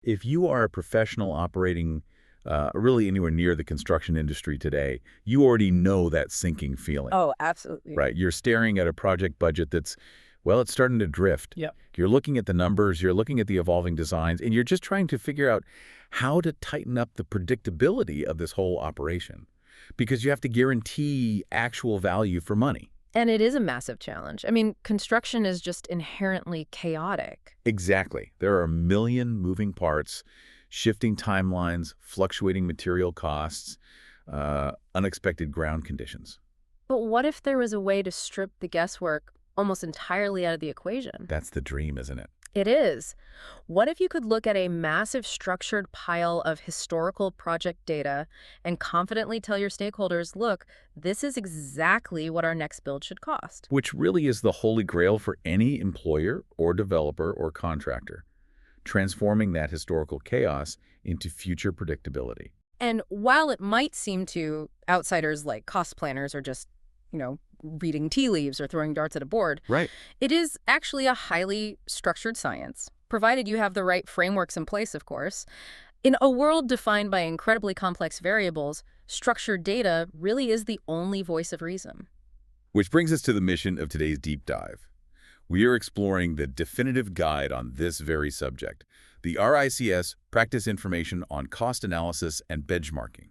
If you are a professional operating really anywhere near the construction industry today, you already know that sinking feeling, Oh, absolutely. right? You're staring at a project budget that's, well, it's starting to drift. Yep. You're looking at the numbers, you're looking at the evolving designs, and you're just trying to figure out how to tighten up the predictability of this whole operation because you have to guarantee actual value for money. And it is a massive challenge. I mean, construction is just inherently chaotic. Exactly. There are a million moving parts, shifting timelines, fluctuating material costs, unexpected ground conditions. But what if there was a way to strip the guesswork almost entirely out of the equation? That's the dream, isn't it? It is. What if you could look at a massive structured pile of historical project data and confidently tell your stakeholders, look, this is exactly what our next build should cost? Which really is the holy grail for any employer or developer or contractor, transforming that historical chaos into future predictability. And while it might seem to outsiders like cost planners or just, reading tea leaves or throwing darts at a board, Right. it is actually a highly structured science, provided you have the right frameworks in place, of course. In a world defined by incredibly complex variables, structured data really is the only voice of reason. Which brings us to the mission of today's deep dive. We are exploring the definitive guide on this very subject, the RICS Practice Information on Cost Analysis and Benchmarking.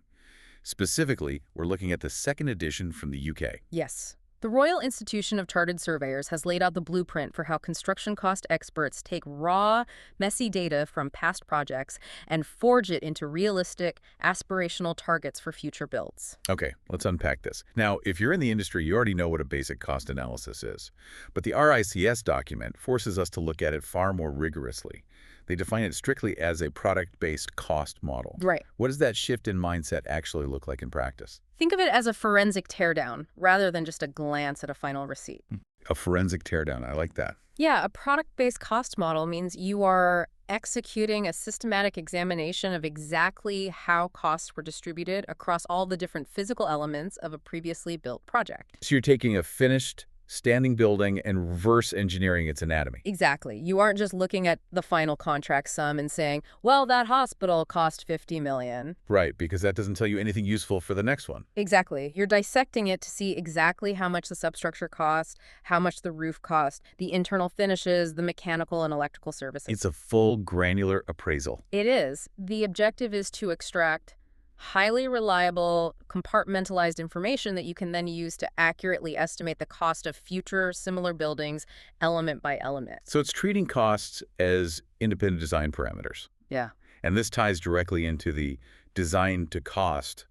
Specifically, we're looking at the second edition from the UK. Yes. The Royal Institution of Chartered Surveyors has laid out the blueprint for how construction cost experts take raw, messy data from past projects and forge it into realistic, aspirational targets for future builds. Okay, let's unpack this. Now, if you're in the industry, you already know what a basic cost analysis is. But the RICS document forces us to look at it far more rigorously. They define it strictly as a product-based cost model. Right. What does that shift in mindset actually look like in practice? Think of it as a forensic teardown rather than just a glance at a final receipt. A forensic teardown. I like that. Yeah, a product-based cost model means you are executing a systematic examination of exactly how costs were distributed across all the different physical elements of a previously built project. So you're taking a finished, standing building and reverse engineering its anatomy. Exactly. You aren't just looking at the final contract sum and saying, well, that hospital cost $50 million. Right, because that doesn't tell you anything useful for the next one. Exactly. You're dissecting it to see exactly how much the substructure cost, how much the roof cost, the internal finishes, the mechanical and electrical services. It's a full granular appraisal. It is. The objective is to extract highly reliable, compartmentalized information that you can then use to accurately estimate the cost of future similar buildings element by element. So it's treating costs as independent design parameters. Yeah. And this ties directly into the design to cost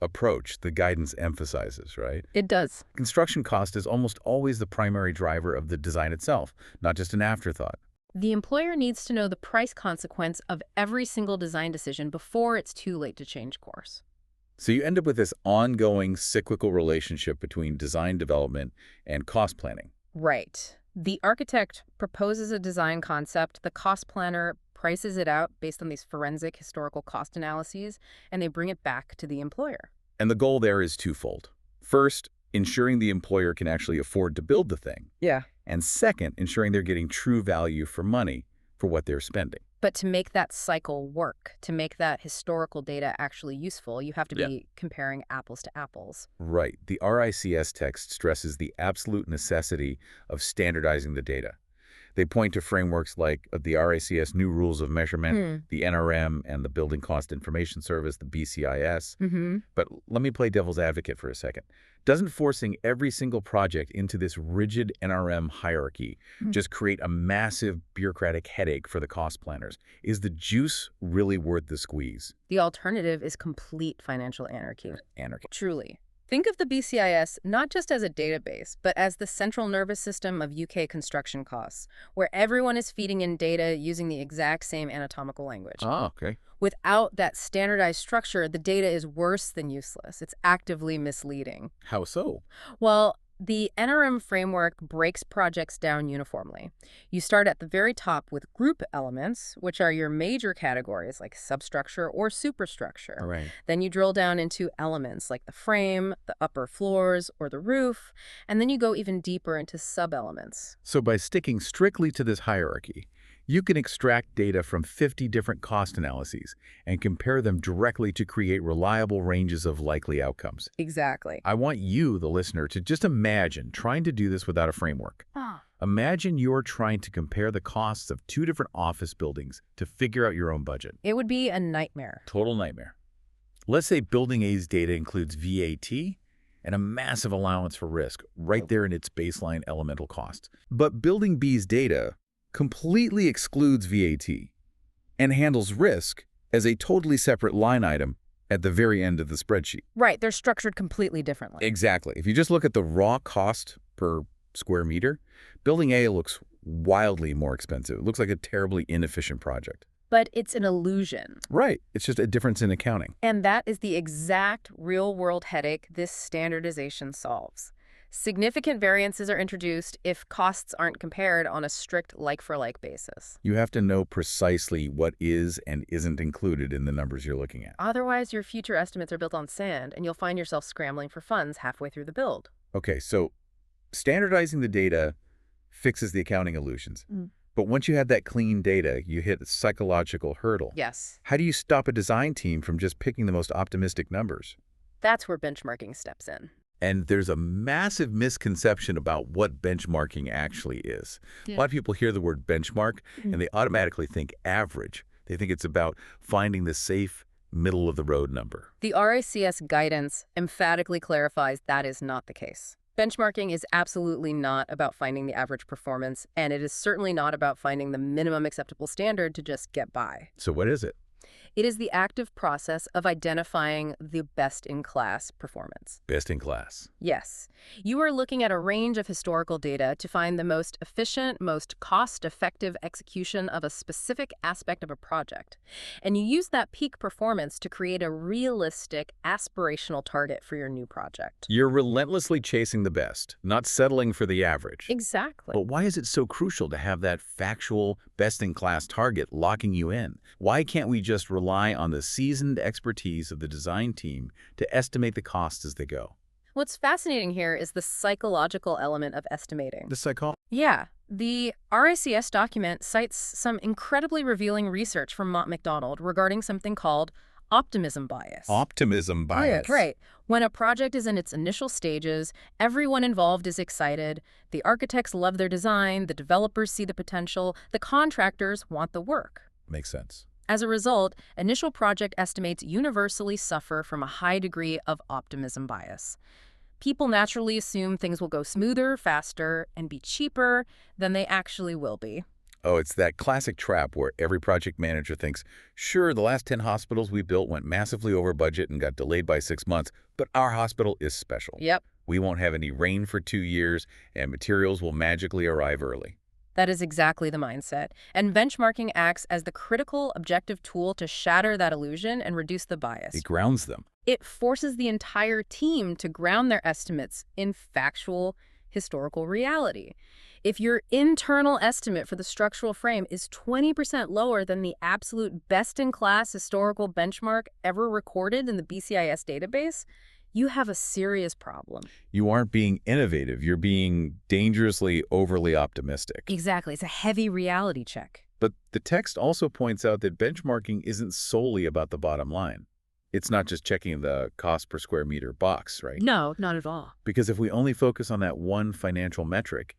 approach the guidance emphasizes, right? It does. Construction cost is almost always the primary driver of the design itself, not just an afterthought. The employer needs to know the price consequence of every single design decision before it's too late to change course. So you end up with this ongoing cyclical relationship between design development and cost planning. Right. The architect proposes a design concept, the cost planner prices it out based on these forensic historical cost analyses, and they bring it back to the employer. And the goal there is twofold. First, ensuring the employer can actually afford to build the thing. Yeah. And second, ensuring they're getting true value for money for what they're spending. But to make that cycle work, to make that historical data actually useful, you have to be comparing apples to apples. Right. The RICS text stresses the absolute necessity of standardizing the data. They point to frameworks like the RICS New Rules of Measurement, the NRM, and the Building Cost Information Service, the BCIS. But let me play devil's advocate for a second. Doesn't forcing every single project into this rigid NRM hierarchy just create a massive bureaucratic headache for the cost planners? Is the juice really worth the squeeze? The alternative is complete financial anarchy. Anarchy. Truly. Think of the BCIS not just as a database, but as the central nervous system of UK construction costs, where everyone is feeding in data using the exact same anatomical language. Oh, okay. Without that standardized structure, the data is worse than useless. It's actively misleading. How so? Well, the NRM framework breaks projects down uniformly. You start at the very top with group elements, which are your major categories like substructure or superstructure. All right. Then you drill down into elements like the frame, the upper floors, or the roof, and then you go even deeper into sub-elements. So by sticking strictly to this hierarchy, You can extract data from 50 different cost analyses and compare them directly to create reliable ranges of likely outcomes. Exactly. I want you, the listener, to just imagine trying to do this without a framework. Imagine you're trying to compare the costs of two different office buildings to figure out your own budget. It would be a nightmare. Total nightmare. Let's say Building A's data includes VAT and a massive allowance for risk right there in its baseline elemental costs. But Building B's data completely excludes VAT and handles risk as a totally separate line item at the very end of the spreadsheet. Right, they're structured completely differently. Exactly. If you just look at the raw cost per square meter, Building A looks wildly more expensive. It looks like a terribly inefficient project. But it's an illusion. Right. It's just a difference in accounting. And that is the exact real-world headache this standardization solves. Significant variances are introduced if costs aren't compared on a strict like-for-like basis. You have to know precisely what is and isn't included in the numbers you're looking at. Otherwise, your future estimates are built on sand, and you'll find yourself scrambling for funds halfway through the build. Okay, so standardizing the data fixes the accounting illusions. But once you have that clean data, you hit a psychological hurdle. Yes. How do you stop a design team from just picking the most optimistic numbers? That's where benchmarking steps in. And there's a massive misconception about what benchmarking actually is. A lot of people hear the word benchmark, and they automatically think average. They think it's about finding the safe, middle-of-the-road number. The RICS guidance emphatically clarifies that is not the case. Benchmarking is absolutely not about finding the average performance, and it is certainly not about finding the minimum acceptable standard to just get by. So what is it? It is the active process of identifying the best-in-class performance. Best in class. Yes. You are looking at a range of historical data to find the most efficient, most cost-effective execution of a specific aspect of a project. And you use that peak performance to create a realistic, aspirational target for your new project. You're relentlessly chasing the best, not settling for the average. Exactly. But why is it so crucial to have that factual, best-in-class target locking you in? Why can't we just rely on the seasoned expertise of the design team to estimate the costs as they go? What's fascinating here is the psychological element of estimating. The psychology. Yeah. The RICS document cites some incredibly revealing research from Mott MacDonald regarding something called optimism bias. Optimism bias. Right. When a project is in its initial stages, everyone involved is excited. The architects love their design, the developers see the potential, the contractors want the work. Makes sense. As a result, initial project estimates universally suffer from a high degree of optimism bias. People naturally assume things will go smoother, faster, and be cheaper than they actually will be. Oh, it's that classic trap where every project manager thinks, sure, the last 10 hospitals we built went massively over budget and got delayed by 6 months, but our hospital is special. Yep. We won't have any rain for 2 years, and materials will magically arrive early. That is exactly the mindset. And benchmarking acts as the critical, objective tool to shatter that illusion and reduce the bias. It grounds them. It forces the entire team to ground their estimates in factual, historical reality. If your internal estimate for the structural frame is 20% lower than the absolute best-in-class historical benchmark ever recorded in the BCIS database, you have a serious problem. You aren't being innovative. You're being dangerously overly optimistic. Exactly. It's a heavy reality check. But the text also points out that benchmarking isn't solely about the bottom line. It's not just checking the cost per square meter box, right? No, not at all. Because if we only focus on that one financial metric,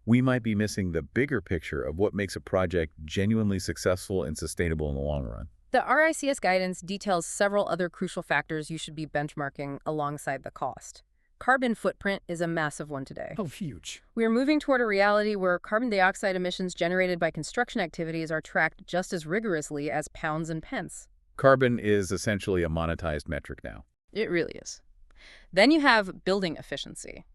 we might be missing the bigger picture of what makes a project genuinely successful and sustainable in the long run. The RICS guidance details several other crucial factors you should be benchmarking alongside the cost. Carbon footprint is a massive one today. Oh, huge. We are moving toward a reality where carbon dioxide emissions generated by construction activities are tracked just as rigorously as pounds and pence. Carbon is essentially a monetized metric now. It really is. Then you have building efficiency.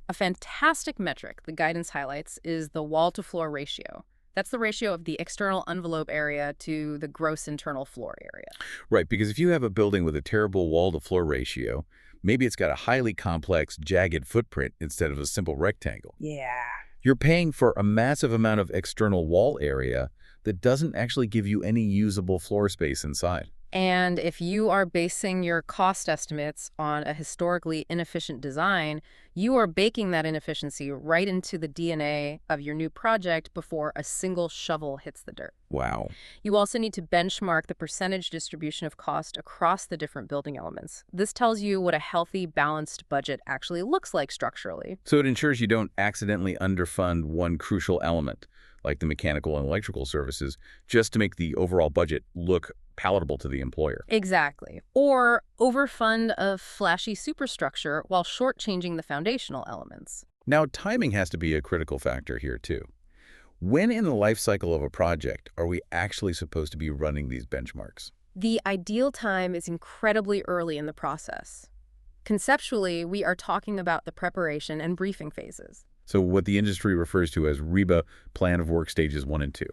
A fantastic metric the guidance highlights is the wall-to-floor ratio. That's the ratio of the external envelope area to the gross internal floor area. Right, because if you have a building with a terrible wall-to-floor ratio, maybe it's got a highly complex, jagged footprint instead of a simple rectangle. Yeah. You're paying for a massive amount of external wall area, that doesn't actually give you any usable floor space inside. And if you are basing your cost estimates on a historically inefficient design, you are baking that inefficiency right into the DNA of your new project before a single shovel hits the dirt. Wow. You also need to benchmark the percentage distribution of cost across the different building elements. This tells you what a healthy, balanced budget actually looks like structurally. So it ensures you don't accidentally underfund one crucial element, like the mechanical and electrical services, just to make the overall budget look palatable to the employer. Exactly. Or overfund a flashy superstructure while shortchanging the foundational elements. Now, timing has to be a critical factor here, too. When in the life cycle of a project are we actually supposed to be running these benchmarks? The ideal time is incredibly early in the process. Conceptually, we are talking about the preparation and briefing phases. So what the industry refers to as RIBA, Plan of Work Stages 1 and 2.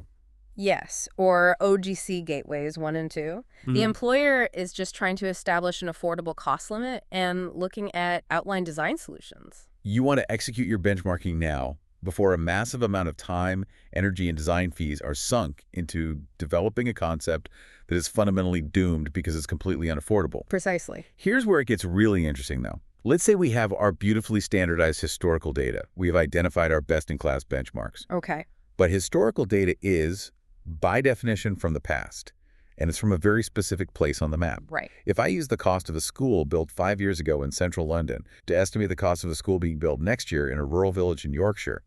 Yes, or OGC gateways 1 and 2. The employer is just trying to establish an affordable cost limit and looking at outline design solutions. You want to execute your benchmarking now before a massive amount of time, energy, and design fees are sunk into developing a concept that is fundamentally doomed because it's completely unaffordable. Precisely. Here's where it gets really interesting, though. Let's say we have our beautifully standardized historical data. We have identified our best-in-class benchmarks. Okay. But historical data is, by definition, from the past, and it's from a very specific place on the map. Right. If I use the cost of a school built 5 years ago in central London to estimate the cost of a school being built next year in a rural village in Yorkshire,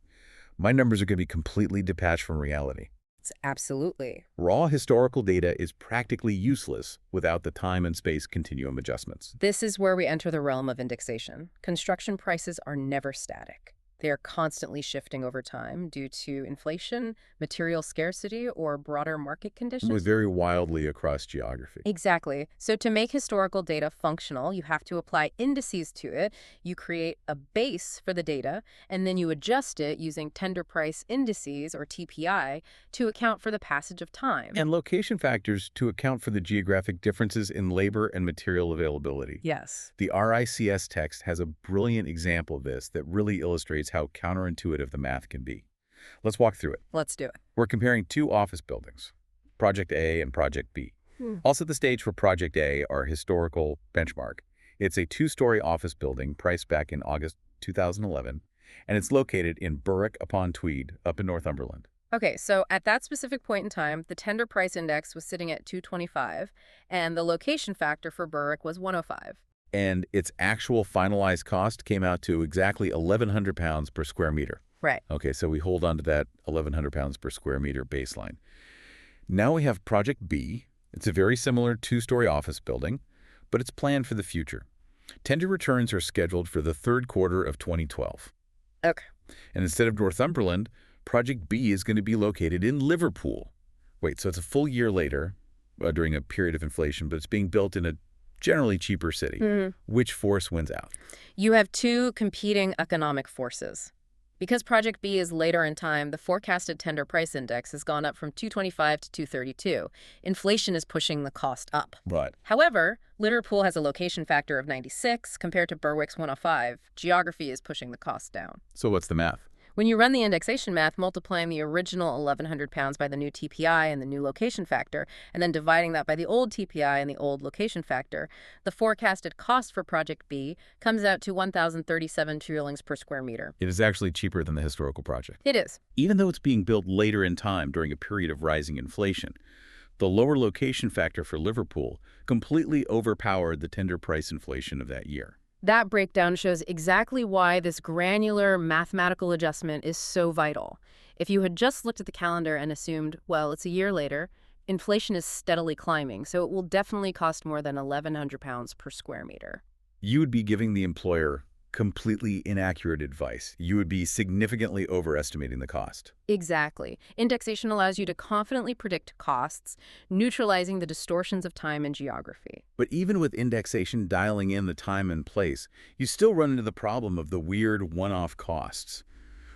my numbers are going to be completely detached from reality. Absolutely. Raw historical data is practically useless without the time and space continuum adjustments. This is where we enter the realm of indexation. Construction prices are never static. They are constantly shifting over time due to inflation, material scarcity, or broader market conditions. With very wildly across geography. Exactly. So to make historical data functional, you have to apply indices to it. You create a base for the data, and then you adjust it using tender price indices, or TPI, to account for the passage of time. And location factors to account for the geographic differences in labor and material availability. Yes. The RICS text has a brilliant example of this that really illustrates how counterintuitive the math can be. Let's walk through it. Let's do it. We're comparing two office buildings, Project A and Project B. I'll set the stage for Project A, our historical benchmark. It's a 2-story office building priced back in August 2011, and it's located in Berwick-upon-Tweed, up in Northumberland. Okay, so at that specific point in time, the tender price index was sitting at 225, and the location factor for Berwick was 105. And its actual finalized cost came out to exactly £1,100 per square meter. Right. Okay, so we hold on to that £1,100 per square meter baseline. Now we have Project B. It's a very similar 2-story office building, but it's planned for the future. Tender returns are scheduled for the third quarter of 2012. Okay. And instead of Northumberland, Project B is going to be located in Liverpool. Wait, so it's a full year later, during a period of inflation, but it's being built in a generally cheaper city. Which force wins out? You have two competing economic forces. Because Project B is later in time, the forecasted tender price index has gone up from 225 to 232. Inflation is pushing the cost up. Right. However, Liverpool has a location factor of 96 compared to Berwick's 105. Geography is pushing the cost down. So what's the math? When you run the indexation math, multiplying the original £1,100 by the new TPI and the new location factor, and then dividing that by the old TPI and the old location factor, the forecasted cost for Project B comes out to 1,037 shillings per square meter. It is actually cheaper than the historical project. It is. Even though it's being built later in time during a period of rising inflation, the lower location factor for Liverpool completely overpowered the tender price inflation of that year. That breakdown shows exactly why this granular mathematical adjustment is so vital. If you had just looked at the calendar and assumed, well, it's a year later, inflation is steadily climbing, so it will definitely cost more than £1,100 per square meter. You would be giving the employer completely inaccurate advice. You would be significantly overestimating the cost. Exactly. Indexation allows you to confidently predict costs, neutralizing the distortions of time and geography. But even with indexation dialing in the time and place, you still run into the problem of the weird one-off costs.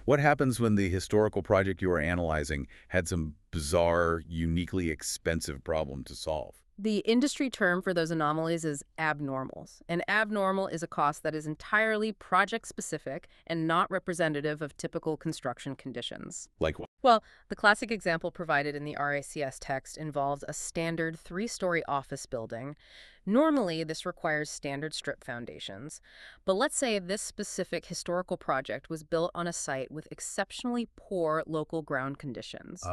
What happens when the historical project you are analyzing had some bizarre, uniquely expensive problem to solve? The industry term for those anomalies is abnormals. An abnormal is a cost that is entirely project-specific and not representative of typical construction conditions. Like what? Well, the classic example provided in the RICS text involves a standard three-story office building. Normally, this requires standard strip foundations, but let's say this specific historical project was built on a site with exceptionally poor local ground conditions,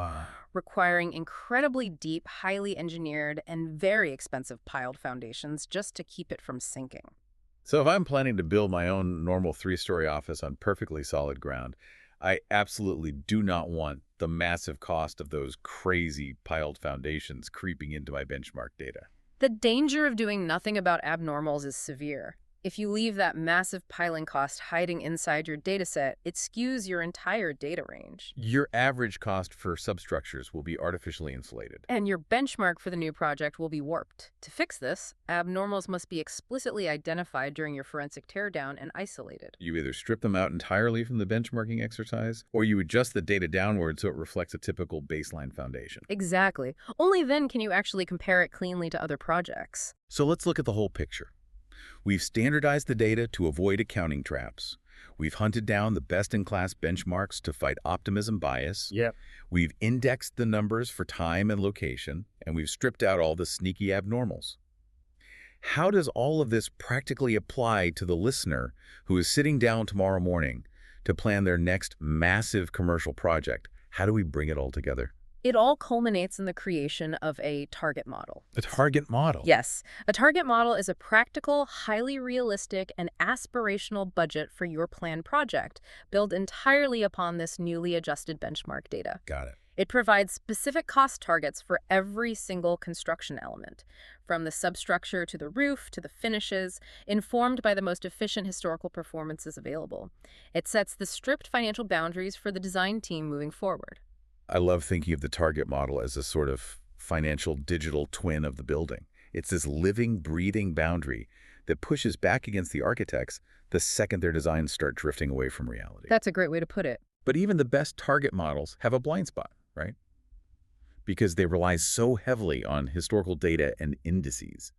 requiring incredibly deep, highly engineered, and very expensive piled foundations just to keep it from sinking. So if I'm planning to build my own normal three-story office on perfectly solid ground, I absolutely do not want the massive cost of those crazy piled foundations creeping into my benchmark data. The danger of doing nothing about abnormals is severe. If you leave that massive piling cost hiding inside your dataset, it skews your entire data range. Your average cost for substructures will be artificially inflated. And your benchmark for the new project will be warped. To fix this, abnormals must be explicitly identified during your forensic teardown and isolated. You either strip them out entirely from the benchmarking exercise, or you adjust the data downward so it reflects a typical baseline foundation. Exactly. Only then can you actually compare it cleanly to other projects. So let's look at the whole picture. We've standardized the data to avoid accounting traps. We've hunted down the best-in-class benchmarks to fight optimism bias. Yep. We've indexed the numbers for time and location, and we've stripped out all the sneaky abnormals. How does all of this practically apply to the listener who is sitting down tomorrow morning to plan their next massive commercial project? How do we bring it all together? It all culminates in the creation of a target model. A target model? Yes, a target model is a practical, highly realistic, and aspirational budget for your planned project, built entirely upon this newly adjusted benchmark data. Got it. It provides specific cost targets for every single construction element, from the substructure to the roof to the finishes, informed by the most efficient historical performances available. It sets the strict financial boundaries for the design team moving forward. I love thinking of the target model as a sort of financial digital twin of the building. It's this living, breathing boundary that pushes back against the architects the second their designs start drifting away from reality. That's a great way to put it. But even the best target models have a blind spot, right? Because they rely so heavily on historical data and indices.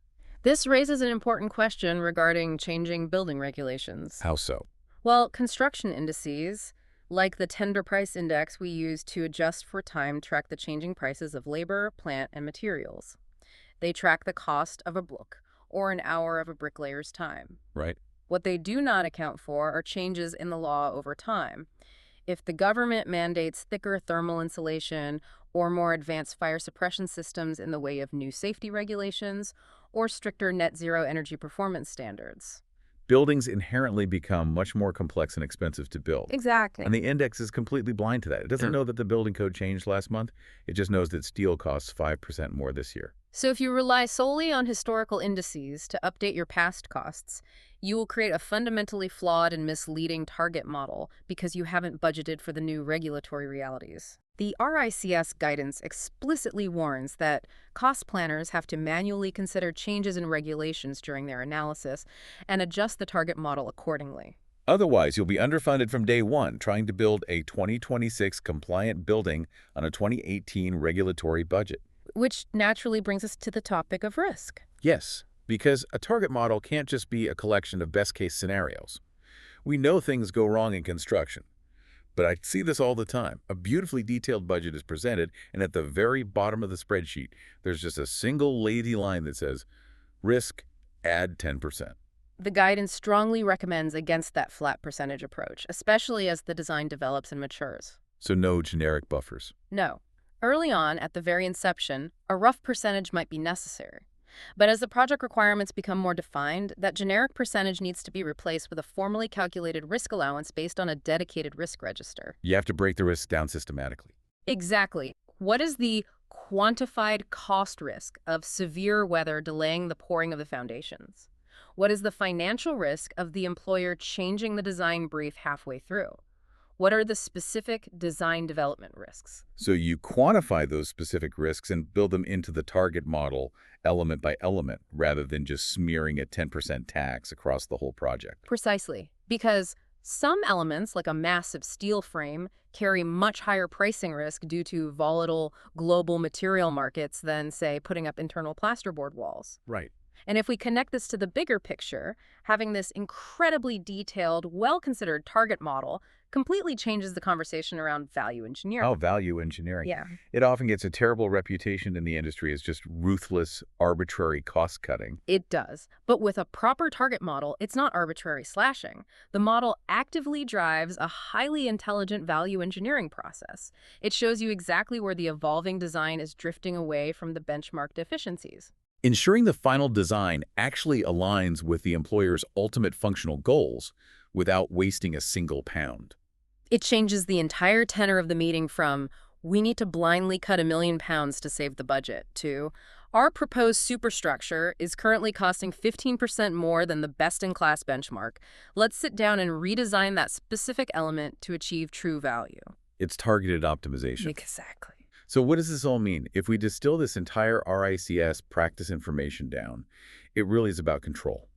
This raises an important question regarding changing building regulations. How so? Well, construction indices, like the tender price index we use to adjust for time, track the changing prices of labor, plant, and materials. They track the cost of a block or an hour of a bricklayer's time. Right. What they do not account for are changes in the law over time. If the government mandates thicker thermal insulation or more advanced fire suppression systems in the way of new safety regulations or stricter net zero energy performance standards. Buildings inherently become much more complex and expensive to build. Exactly. And the index is completely blind to that. It doesn't know that the building code changed last month. It just knows that steel costs 5% more this year. So if you rely solely on historical indices to update your past costs, you will create a fundamentally flawed and misleading target model because you haven't budgeted for the new regulatory realities. The RICS guidance explicitly warns that cost planners have to manually consider changes in regulations during their analysis and adjust the target model accordingly. Otherwise, you'll be underfunded from day one trying to build a 2026 compliant building on a 2018 regulatory budget. Which naturally brings us to the topic of risk. Yes, because a target model can't just be a collection of best-case scenarios. We know things go wrong in construction. But I see this all the time. A beautifully detailed budget is presented, and at the very bottom of the spreadsheet, there's just a single lazy line that says, risk, add 10%. The guidance strongly recommends against that flat percentage approach, especially as the design develops and matures. So no generic buffers. No. Early on, at the very inception, a rough percentage might be necessary. But as the project requirements become more defined, that generic percentage needs to be replaced with a formally calculated risk allowance based on a dedicated risk register. You have to break the risks down systematically. Exactly. What is the quantified cost risk of severe weather delaying the pouring of the foundations? What is the financial risk of the employer changing the design brief halfway through? What are the specific design development risks? So you quantify those specific risks and build them into the target model element by element, rather than just smearing a 10% tax across the whole project. Precisely. Because Some elements, like a massive steel frame, carry much higher pricing risk due to volatile global material markets than, say, putting up internal plasterboard walls. Right. And if we connect this to the bigger picture, having this incredibly detailed, well-considered target model completely changes the conversation around value engineering. Oh, value engineering. Yeah. It often gets a terrible reputation in the industry as just ruthless, arbitrary cost cutting. It does. But with a proper target model, it's not arbitrary slashing. The model actively drives a highly intelligent value engineering process. It shows you exactly where the evolving design is drifting away from the benchmarked efficiencies. Ensuring the final design actually aligns with the employer's ultimate functional goals without wasting a single pound. It changes the entire tenor of the meeting from, we need to blindly cut £1 million to save the budget, to, our proposed superstructure is currently costing 15% more than the best-in-class benchmark. Let's sit down and redesign that specific element to achieve true value. It's targeted optimization. Exactly. So what does this all mean? If we distill this entire RICS practice information down, it really is about control.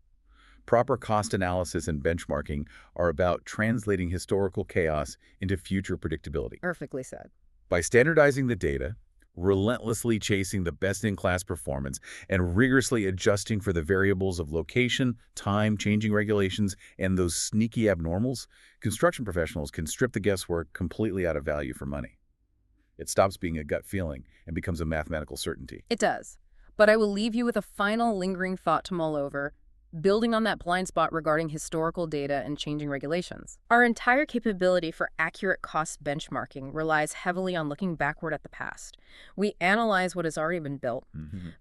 Proper cost analysis and benchmarking are about translating historical chaos into future predictability. Perfectly said. By standardizing the data, relentlessly chasing the best-in-class performance, and rigorously adjusting for the variables of location, time, changing regulations, and those sneaky abnormals, construction professionals can strip the guesswork completely out of value for money. It stops being a gut feeling and becomes a mathematical certainty. It does. But I will leave you with a final lingering thought to mull over, building on that blind spot regarding historical data and changing regulations. Our entire capability for accurate cost benchmarking relies heavily on looking backward at the past. We analyze what has already been built,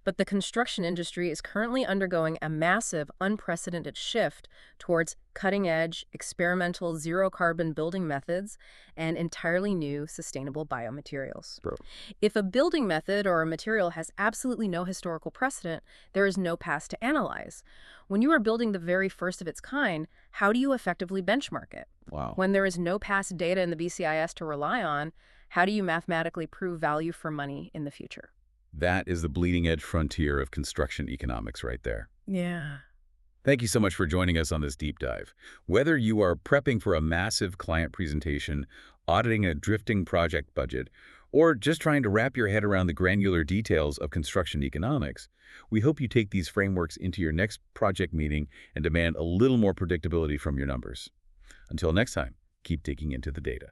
but the construction industry is currently undergoing a massive, unprecedented shift towards cutting-edge, experimental, zero-carbon building methods and entirely new, sustainable biomaterials. Bro. If a building method or a material has absolutely no historical precedent, there is no past to analyze. When you are building the very first of its kind, how do you effectively benchmark it? Wow. When there is no past data in the BCIS to rely on, how do you mathematically prove value for money in the future? That is the bleeding-edge frontier of construction economics right there. Yeah. Thank you so much for joining us on this deep dive. Whether you are prepping for a massive client presentation, auditing a drifting project budget, or just trying to wrap your head around the granular details of construction economics, we hope you take these frameworks into your next project meeting and demand a little more predictability from your numbers. Until next time, keep digging into the data.